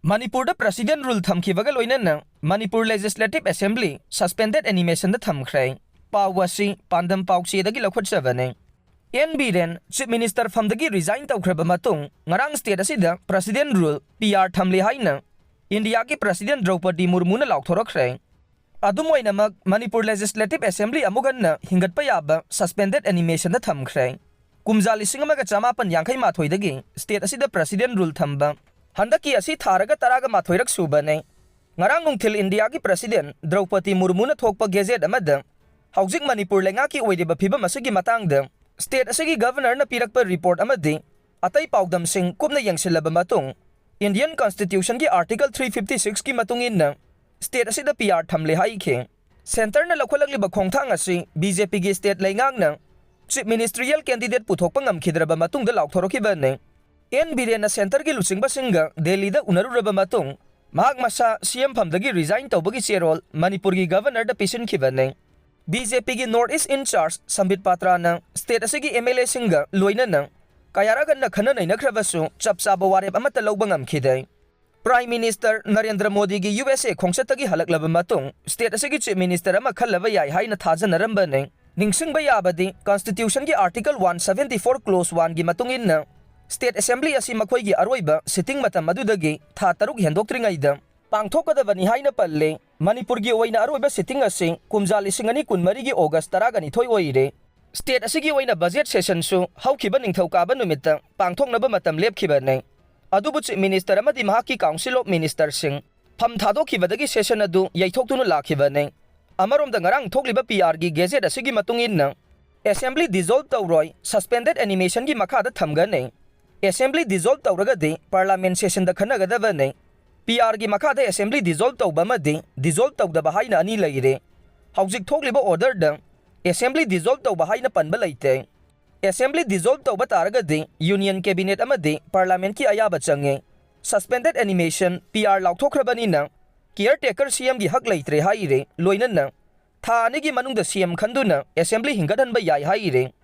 Manipur da President rule thamkhibaga loinana Manipur Legislative Assembly suspended animation da thamkhre pawasi pandam pauchi dagi lakhotchabane NB ren Chief Minister famdagi resign tawkhraba matung ngarang state asida President rule PR thamli haina India ki President Draupadi Murmu na laukthorokre adumoinamak Manipur Legislative Assembly amuganna hingatpa yaba suspended animation da thamkhre kumjali singamaga chamapan yankhai mathoi dagi state asida President rule thamba handaki asi tharaga taraga mathoirak subane ngarang nungthil India ki President Draupadi Murmu na thokpa gazette amada haujik Manipur lenga ki oideba phibam asigi matangda state asigi governor na pirakpa report amadi atai paudam sing kumna yangsilaba matung Indian Constitution ki article 356 ki matungin na state asida PR thamle hai khe center na lakholakliba khongthang asi BJP ki state lengang na chief ministerial candidate puthokpa ngamkhidraba matungda laukthorokiba ne NB na center ki lusingba singa Delhi da unaruraba matung mahak masa CM phamdagi resign tawbagi cherol Manipur ki governor da pisin khibane BJP ki North East in charge Sambit Patra na state asigi MLA singa loinana kayara ganna khana naina khrabasu chapchaba warep amata lawba ngamkhidai Prime Minister Narendra Modi ki USA khongsatagi halaklaba matung state asigi chief minister ama khallaba yai haina thajanaramba ne ningsingba yabadi Constitution ki article 174 clause 1 gi matungin na State Assembly asi makhoi gi aroiba sitting matam madudagi tha taruk hendokringaida pangthokadabani haina palle Manipur gi oina aroiba sitting asi kumjali singani kunmari gi August taragani thoi oire state asi gi oina budget session su haukiba ningthauka ba numitta pangthoknaba matam lepkhiba nei adubu chief minister amadi mahaki council of ministers sing pham thadokibadagi session adu yaithoktunu lakhiba nei amarom da ngarang thokliba PR gi gazette asi gi matungin na Assembly dissolve tawroi suspended animation gi makha da thamga nei Assembly dissolve tawragadi Parliament session da khanagadaba nei PR gi makha da Assembly dissolve tawba madi dissolve tawdaba haina ani leire haujik thokliba order da Assembly dissolve tawba haina panba leite Assembly dissolve tawba taragadi Union Cabinet amadi Parliament ki ayaba change suspended animation PR laukthrabani na caretaker CM gi hak leitre haire loinana tha ani gi manungda CM khanduna Assembly hingadhan ba yai haire